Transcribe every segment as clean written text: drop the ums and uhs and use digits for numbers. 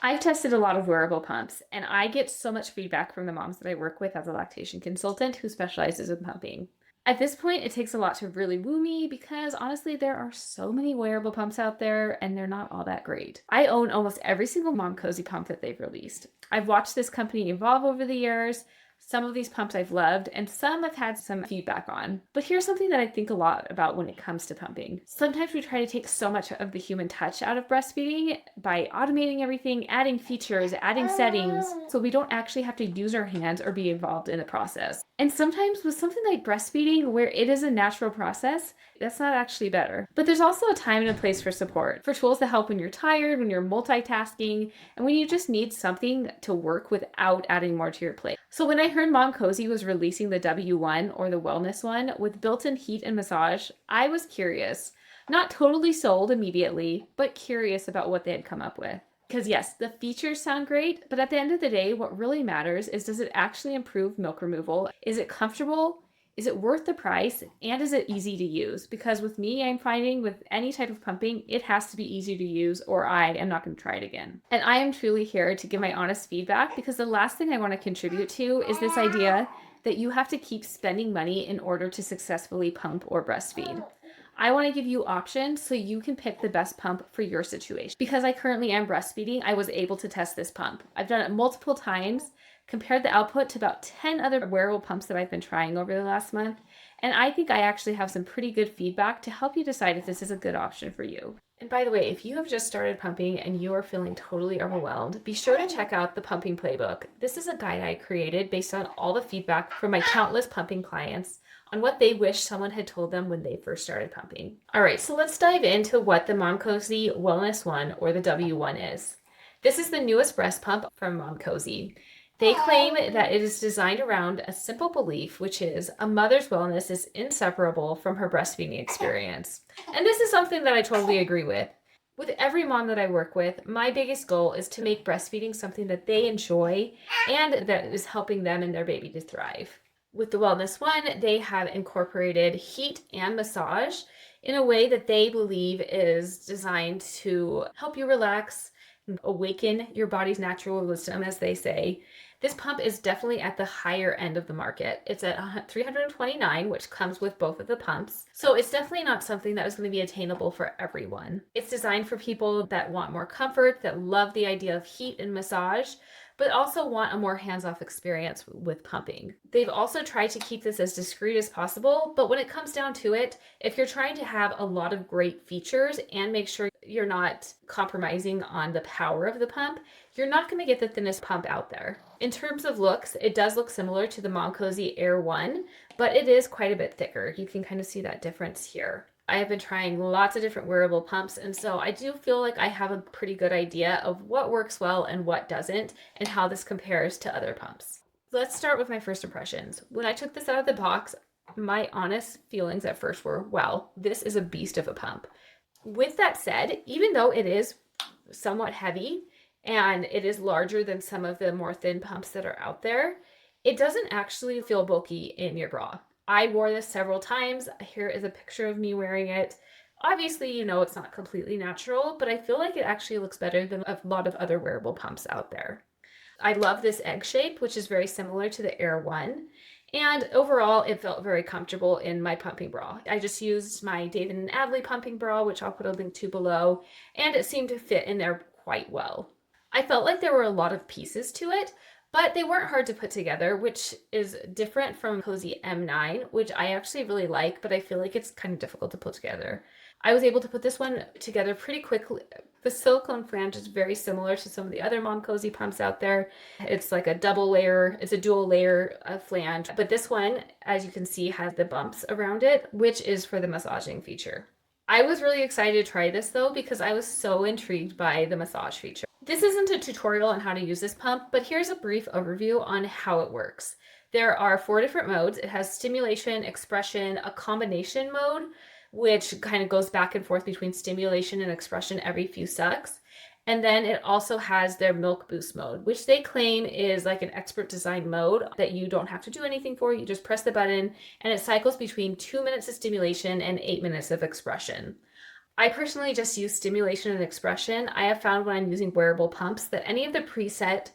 I've tested a lot of wearable pumps, and I get so much feedback from the moms that I work with as a lactation consultant who specializes in pumping. At this point, it takes a lot to really woo me because honestly, there are so many wearable pumps out there and they're not all that great. I own almost every single Momcozy pump that they've released. I've watched this company evolve over the years. Some of these pumps I've loved, and some I've had some feedback on. But here's something that I think a lot about when it comes to pumping. Sometimes we try to take so much of the human touch out of breastfeeding by automating everything, adding features, adding settings, so we don't actually have to use our hands or be involved in the process. And sometimes with something like breastfeeding, where it is a natural process, that's not actually better. But there's also a time and a place for support, for tools that help when you're tired, when you're multitasking, and when you just need something to work without adding more to your plate. So when I heard Momcozy was releasing the W1 or the wellness one with built-in heat and massage, I was curious. Not totally sold immediately, but curious about what they had come up with. Because yes, the features sound great, but at the end of the day, what really matters is, does it actually improve milk removal? Is it comfortable? Is it worth the price? And is it easy to use? Because with me, I'm finding with any type of pumping, it has to be easy to use or I am not going to try it again. And I am truly here to give my honest feedback, because the last thing I want to contribute to is this idea that you have to keep spending money in order to successfully pump or breastfeed. I want to give you options so you can pick the best pump for your situation. Because I currently am breastfeeding, I was able to test this pump. I've done it multiple times, compared the output to about 10 other wearable pumps that I've been trying over the last month, and I think I actually have some pretty good feedback to help you decide if this is a good option for you. And by the way, if you have just started pumping and you are feeling totally overwhelmed, be sure to check out the Pumping Playbook. This is a guide I created based on all the feedback from my countless pumping clients on what they wish someone had told them when they first started pumping. All right, so let's dive into what the Momcozy Wellness One or the W1 is. This is the newest breast pump from Momcozy. They claim that it is designed around a simple belief, which is a mother's wellness is inseparable from her breastfeeding experience. And this is something that I totally agree with. With every mom that I work with, my biggest goal is to make breastfeeding something that they enjoy and that is helping them and their baby to thrive. With the Wellness One, they have incorporated heat and massage in a way that they believe is designed to help you relax, awaken your body's natural wisdom, as they say. This pump is definitely at the higher end of the market. It's at $329, which comes with both of the pumps. So it's definitely not something that is going to be attainable for everyone. It's designed for people that want more comfort, that love the idea of heat and massage, but also want a more hands-off experience with pumping. They've also tried to keep this as discreet as possible, but when it comes down to it, if you're trying to have a lot of great features and make sure you're not compromising on the power of the pump, you're not going to get the thinnest pump out there. In terms of looks, it does look similar to the Momcozy Air 1, but it is quite a bit thicker. You can kind of see that difference here. I have been trying lots of different wearable pumps, and so I do feel like I have a pretty good idea of what works well and what doesn't, and how this compares to other pumps. Let's start with my first impressions. When I took this out of the box, my honest feelings at first were, wow, this is a beast of a pump. With that said, even though it is somewhat heavy and it is larger than some of the more thin pumps that are out there, it doesn't actually feel bulky in your bra. I wore this several times. Here is a picture of me wearing it. Obviously, you know, it's not completely natural, but I feel like it actually looks better than a lot of other wearable pumps out there. I love this egg shape, which is very similar to the Air 1. And overall, it felt very comfortable in my pumping bra. I just used my David and Adley pumping bra, which I'll put a link to below, and it seemed to fit in there quite well. I felt like there were a lot of pieces to it, but they weren't hard to put together, which is different from Cozy M9, which I actually really like, but I feel like it's kind of difficult to put together. I was able to put this one together pretty quickly. The silicone flange is very similar to some of the other Momcozy pumps out there. It's like a double layer, it's a dual layer of flange, but this one, as you can see, has the bumps around it, which is for the massaging feature. I was really excited to try this though, because I was so intrigued by the massage feature. This isn't a tutorial on how to use this pump, but here's a brief overview on how it works. There are 4 different modes. It has stimulation, expression, a combination mode, which kind of goes back and forth between stimulation and expression every few sucks. And then it also has their milk boost mode, which they claim is like an expert design mode that you don't have to do anything for. You just press the button and it cycles between 2 minutes of stimulation and 8 minutes of expression. I personally just use stimulation and expression. I have found when I'm using wearable pumps that any of the preset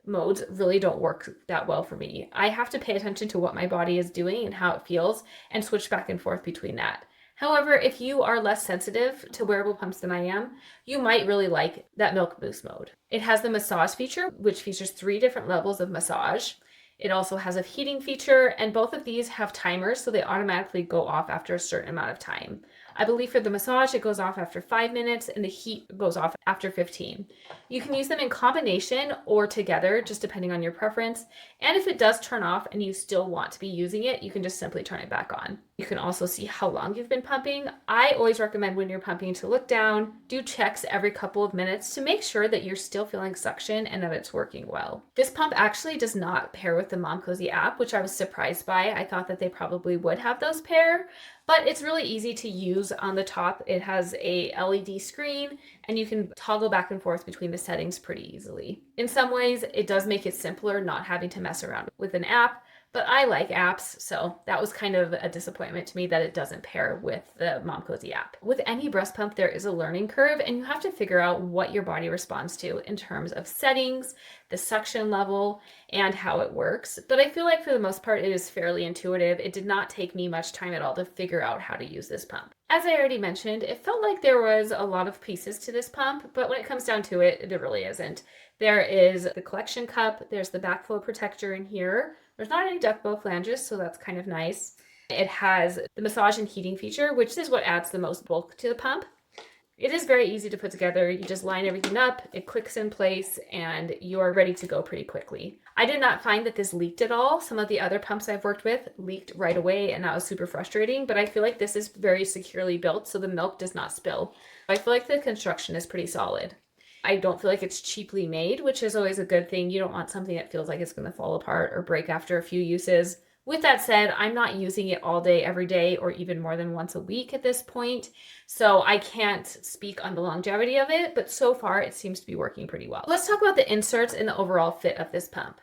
modes really don't work that well for me. I have to pay attention to what my body is doing and how it feels and switch back and forth between that. However, if you are less sensitive to wearable pumps than I am, you might really like that Milk Boost mode. It has the massage feature, which features 3 different levels of massage. It also has a heating feature, and both of these have timers, so they automatically go off after a certain amount of time. I believe for the massage, it goes off after 5 minutes, and the heat goes off after 15. You can use them in combination or together, just depending on your preference. And if it does turn off and you still want to be using it, you can just simply turn it back on. You can also see how long you've been pumping. I always recommend when you're pumping to look down, do checks every couple of minutes to make sure that you're still feeling suction and that it's working well. This pump actually does not pair with the Momcozy app, which I was surprised by. I thought that they probably would have those pair, but it's really easy to use. On the top, it has a LED screen and you can toggle back and forth between the settings pretty easily. In some ways, it does make it simpler not having to mess around with an app, but I like apps, so that was kind of a disappointment to me that it doesn't pair with the Momcozy app. With any breast pump, there is a learning curve, and you have to figure out what your body responds to in terms of settings, the suction level, and how it works. But I feel like for the most part, it is fairly intuitive. It did not take me much time at all to figure out how to use this pump. As I already mentioned, it felt like there was a lot of pieces to this pump, but when it comes down to it, there really isn't. There is the collection cup, there's the backflow protector in here. There's not any duckbill flanges, so that's kind of nice. It has the massage and heating feature, which is what adds the most bulk to the pump. It is very easy to put together. You just line everything up, it clicks in place, and you are ready to go pretty quickly. I did not find that this leaked at all. Some of the other pumps I've worked with leaked right away, and that was super frustrating, but I feel like this is very securely built, so the milk does not spill. I feel like the construction is pretty solid. I don't feel like it's cheaply made, which is always a good thing. You don't want something that feels like it's going to fall apart or break after a few uses. With that said, I'm not using it all day, every day, or even more than once a week at this point, so I can't speak on the longevity of it, but so far it seems to be working pretty well. Let's talk about the inserts and the overall fit of this pump.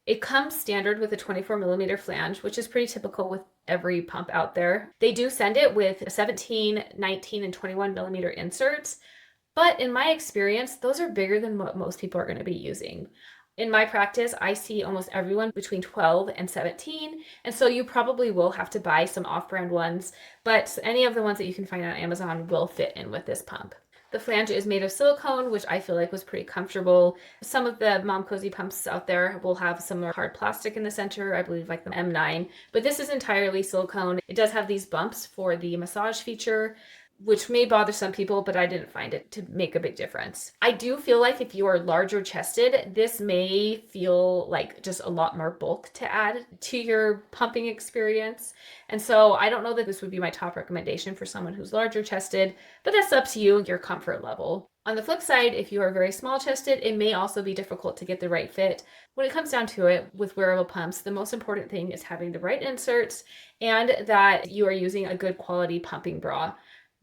It comes standard with a 24mm flange, which is pretty typical with every pump out there. They do send it with 17, 19, and 21mm inserts, but in my experience, those are bigger than what most people are going to be using. In my practice, I see almost everyone between 12 and 17, and so you probably will have to buy some off-brand ones, but any of the ones that you can find on Amazon will fit in with this pump. The flange is made of silicone, which I feel like was pretty comfortable. Some of the Momcozy pumps out there will have some hard plastic in the center, I believe like the M9, but this is entirely silicone. It does have these bumps for the massage feature, which may bother some people, but I didn't find it to make a big difference. I do feel like if you are larger chested, this may feel like just a lot more bulk to add to your pumping experience. And so I don't know that this would be my top recommendation for someone who's larger chested, but that's up to you and your comfort level. On the flip side, if you are very small chested, it may also be difficult to get the right fit. When it comes down to it, with wearable pumps, the most important thing is having the right inserts and that you are using a good quality pumping bra.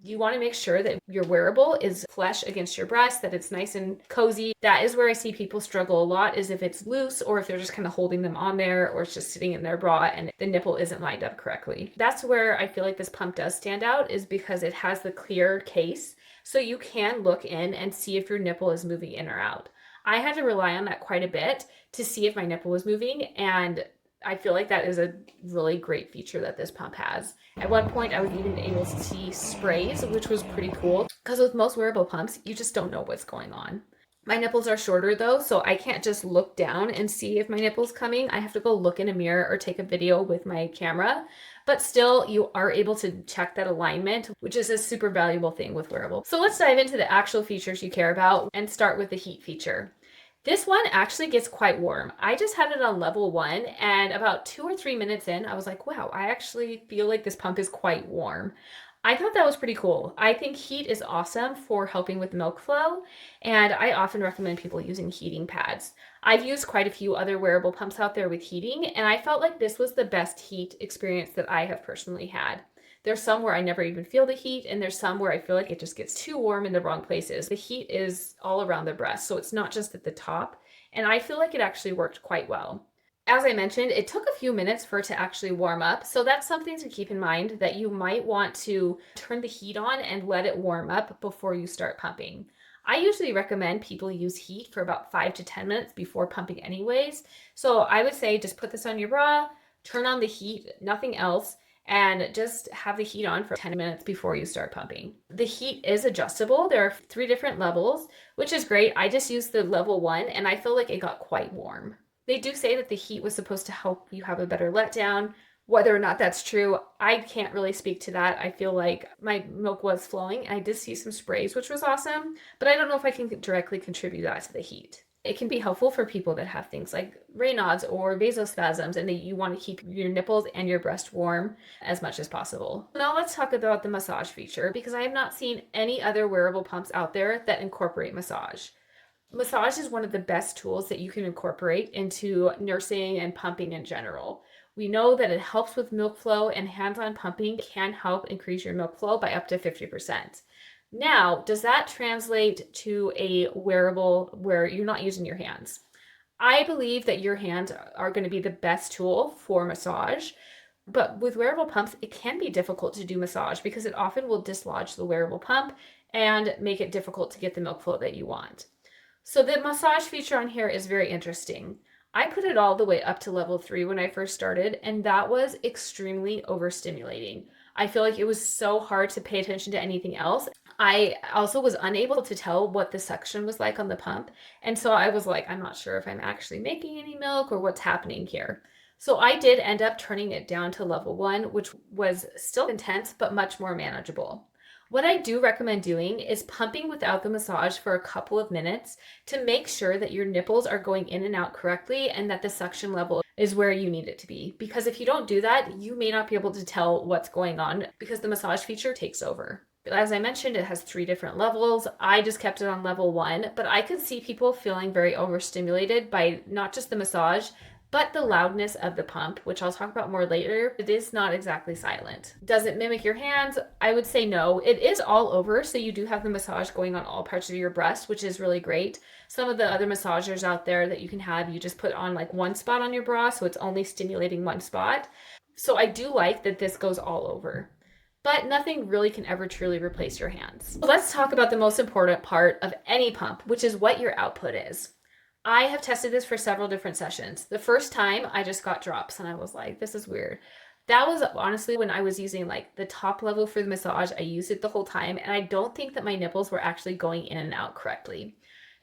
You want to make sure that your wearable is flush against your breast, that it's nice and cozy. That is where I see people struggle a lot, is if it's loose or if they're just kind of holding them on there or it's just sitting in their bra and the nipple isn't lined up correctly. That's where I feel like this pump does stand out, is because it has the clear case, so you can look in and see if your nipple is moving in or out. I had to rely on that quite a bit to see if my nipple was moving, and I feel like that is a really great feature that this pump has. At one point, I was even able to see sprays, which was pretty cool, because with most wearable pumps, you just don't know what's going on. My nipples are shorter though, so I can't just look down and see if my nipple's coming. I have to go look in a mirror or take a video with my camera, but still you are able to check that alignment, which is a super valuable thing with wearable. So let's dive into the actual features you care about and start with the heat feature. This one actually gets quite warm. I just had it on level 1, and about 2 or 3 minutes in, I was like, wow, I actually feel like this pump is quite warm. I thought that was pretty cool. I think heat is awesome for helping with milk flow, and I often recommend people using heating pads. I've used quite a few other wearable pumps out there with heating, and I felt like this was the best heat experience that I have personally had. There's some where I never even feel the heat, and there's some where I feel like it just gets too warm in the wrong places. The heat is all around the breast, so it's not just at the top, and I feel like it actually worked quite well. As I mentioned, it took a few minutes for it to actually warm up. So that's something to keep in mind, that you might want to turn the heat on and let it warm up before you start pumping. I usually recommend people use heat for about 5 to 10 minutes before pumping anyways. So I would say just put this on your bra, turn on the heat, nothing else, and just have the heat on for 10 minutes before you start pumping. The heat is adjustable. There are 3 different levels, which is great. I just used the level 1 and I feel like it got quite warm. They do say that the heat was supposed to help you have a better letdown. Whether or not that's true, I can't really speak to that. I feel like my milk was flowing and I did see some sprays, which was awesome, but I don't know if I can directly contribute that to the heat. It can be helpful for people that have things like Raynaud's or vasospasms and that you want to keep your nipples and your breast warm as much as possible. Now let's talk about the massage feature, because I have not seen any other wearable pumps out there that incorporate massage. Massage is one of the best tools that you can incorporate into nursing and pumping in general. We know that it helps with milk flow, and hands-on pumping can help increase your milk flow by up to 50%. Now, does that translate to a wearable where you're not using your hands? I believe that your hands are going to be the best tool for massage, but with wearable pumps, it can be difficult to do massage because it often will dislodge the wearable pump and make it difficult to get the milk flow that you want. So the massage feature on here is very interesting. I put it all the way up to level 3 when I first started, and that was extremely overstimulating. I feel like it was so hard to pay attention to anything else. I also was unable to tell what the suction was like on the pump. And so I was like, I'm not sure if I'm actually making any milk or what's happening here. So I did end up turning it down to level 1, which was still intense, but much more manageable. What I do recommend doing is pumping without the massage for a couple of minutes to make sure that your nipples are going in and out correctly and that the suction level is where you need it to be. Because if you don't do that, you may not be able to tell what's going on because the massage feature takes over. As I mentioned, it has 3 different levels. I just kept it on level 1, but I could see people feeling very overstimulated by not just the massage, but the loudness of the pump, which I'll talk about more later. It is not exactly silent. Does it mimic your hands? I would say no. It is all over, so you do have the massage going on all parts of your breast, which is really great. Some of the other massagers out there that you can have, you just put on like one spot on your bra, so it's only stimulating one spot. So I do like that this goes all over. But nothing really can ever truly replace your hands. Let's talk about the most important part of any pump, which is what your output is. I have tested this for several different sessions. The first time I just got drops and I was like, this is weird. That was honestly when I was using like the top level for the massage. I used it the whole time and I don't think that my nipples were actually going in and out correctly.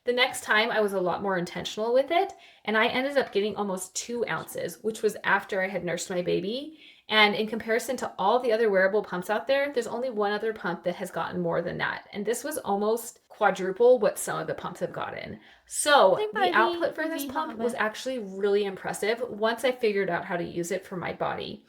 The next time I was a lot more intentional with it and I ended up getting almost 2 ounces, which was after I had nursed my baby. And in comparison to all the other wearable pumps out there, there's only one other pump that has gotten more than that. And this was almost quadruple what some of the pumps have gotten. So the output for this pump was actually really impressive once I figured out how to use it for my body.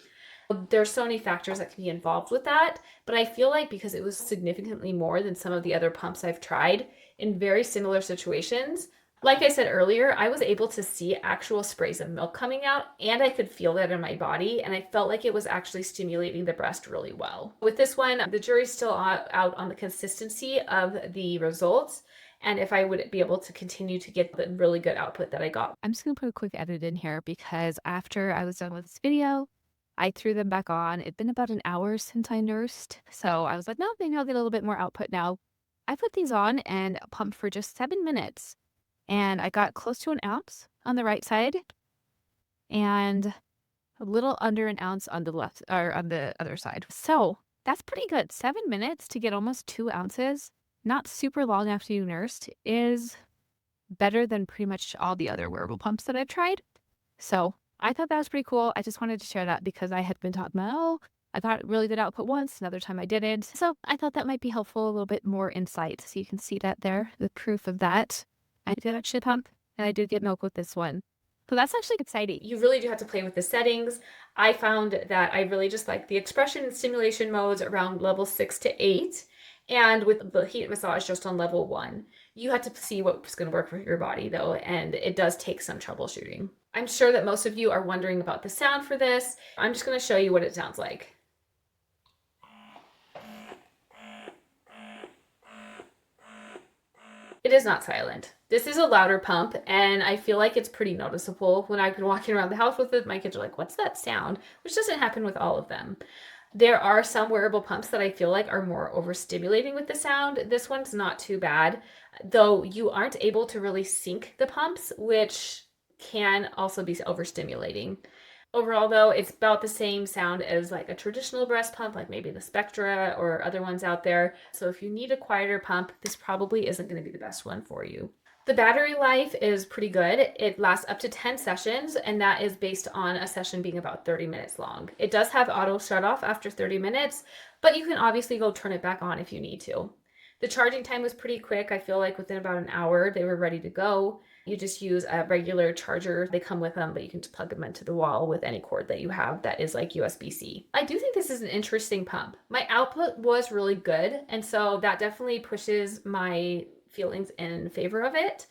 There's so many factors that can be involved with that, but I feel like because it was significantly more than some of the other pumps I've tried in very similar situations, like I said earlier, I was able to see actual sprays of milk coming out and I could feel that in my body and I felt like it was actually stimulating the breast really well. With this one, the jury's still out on the consistency of the results and if I would be able to continue to get the really good output that I got. I'm just gonna put a quick edit in here because after I was done with this video, I threw them back on. It'd been about an hour since I nursed, so I was like, no, maybe I'll get a little bit more output now. I put these on and pumped for just 7 minutes, and I got close to an ounce on the right side and a little under an ounce on the left or on the other side. So that's pretty good. 7 minutes to get almost 2 ounces, not super long after you nursed, is better than pretty much all the other wearable pumps that I've tried. So I thought that was pretty cool. I just wanted to share that because I had been talking about, oh, I got really good output once, another time I didn't. So I thought that might be helpful, a little bit more insight. So you can see that there, the proof of that. I did actually pump and I did get milk with this one. So that's actually exciting. You really do have to play with the settings. I found that I really just like the expression and stimulation modes around level 6 to 8 and with the heat massage just on level 1. You have to see what's going to work for your body though, and it does take some troubleshooting. I'm sure that most of you are wondering about the sound for this. I'm just going to show you what it sounds like. It is not silent. This is a louder pump, and I feel like it's pretty noticeable. When I've been walking around the house with it, my kids are like, "What's that sound?" Which doesn't happen with all of them. There are some wearable pumps that I feel like are more overstimulating with the sound. This one's not too bad, though you aren't able to really sync the pumps, which can also be overstimulating. Overall, though, it's about the same sound as like a traditional breast pump, like maybe the Spectra or other ones out there. So if you need a quieter pump, this probably isn't going to be the best one for you. The battery life is pretty good. It lasts up to 10 sessions, and that is based on a session being about 30 minutes long. It does have auto shut off after 30 minutes, but you can obviously go turn it back on if you need to. The charging time was pretty quick. I feel like within about an hour, they were ready to go. You just use a regular charger. They come with them, but you can just plug them into the wall with any cord that you have that is like USB-C. I do think this is an interesting pump. My output was really good, and so that definitely pushes my feelings in favor of it.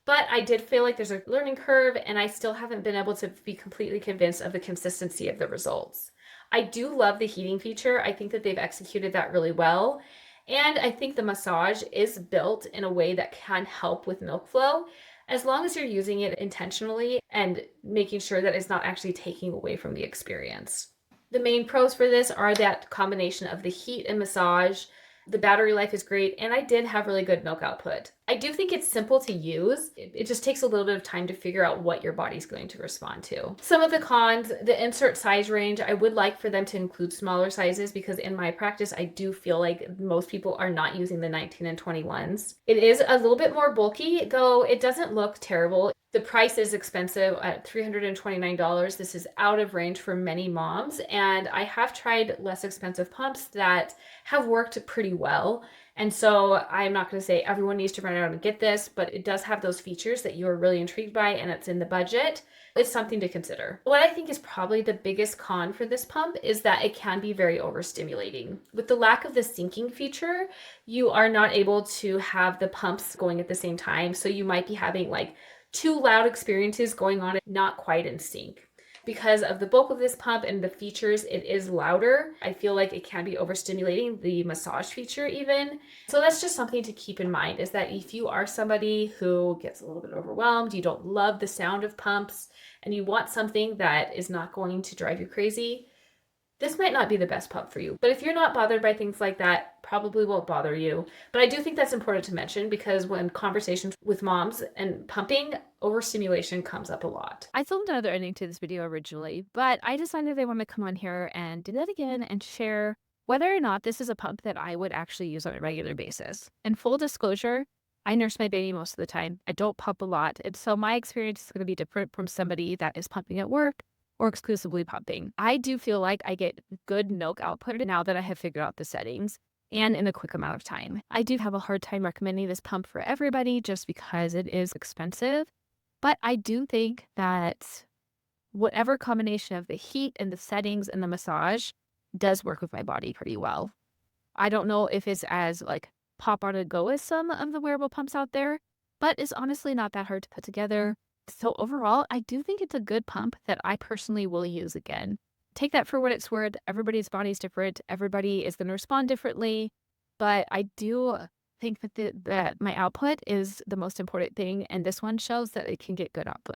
But I did feel like there's a learning curve, and I still haven't been able to be completely convinced of the consistency of the results. I do love the heating feature. I think that they've executed that really well. And I think the massage is built in a way that can help with milk flow as long as you're using it intentionally and making sure that it's not actually taking away from the experience. The main pros for this are that combination of the heat and massage. The battery life is great, and I did have really good milk output. I do think it's simple to use. It just takes a little bit of time to figure out what your body's going to respond to. Some of the cons, the insert size range, I would like for them to include smaller sizes because in my practice, I do feel like most people are not using the 19 and 21s. It is a little bit more bulky, though it doesn't look terrible. The price is expensive at $329. This is out of range for many moms, and I have tried less expensive pumps that have worked pretty well. And so I'm not going to say everyone needs to run out and get this, but it does have those features that you're really intrigued by and it's in the budget. It's something to consider. What I think is probably the biggest con for this pump is that it can be very overstimulating. With the lack of the syncing feature, you are not able to have the pumps going at the same time. So you might be having like two loud experiences going on, not quite in sync. Because of the bulk of this pump and the features, it is louder. I feel like it can be overstimulating, the massage feature even. So that's just something to keep in mind is that if you are somebody who gets a little bit overwhelmed, you don't love the sound of pumps, and you want something that is not going to drive you crazy, this might not be the best pump for you. But if you're not bothered by things like that, probably won't bother you. But I do think that's important to mention because when conversations with moms and pumping, overstimulation comes up a lot. I filmed another ending to this video originally, but I decided I want to come on here and do that again and share whether or not this is a pump that I would actually use on a regular basis. And full disclosure, I nurse my baby most of the time. I don't pump a lot. And so my experience is going to be different from somebody that is pumping at work or exclusively pumping. I do feel like I get good milk output now that I have figured out the settings and in a quick amount of time. I do have a hard time recommending this pump for everybody just because it is expensive. But I do think that whatever combination of the heat and the settings and the massage does work with my body pretty well. I don't know if it's as like pop on a go as some of the wearable pumps out there, but it's honestly not that hard to put together. So overall, I do think it's a good pump that I personally will use again. Take that for what it's worth. Everybody's body's different. Everybody is going to respond differently, but I do think that that my output is the most important thing, and this one shows that it can get good output.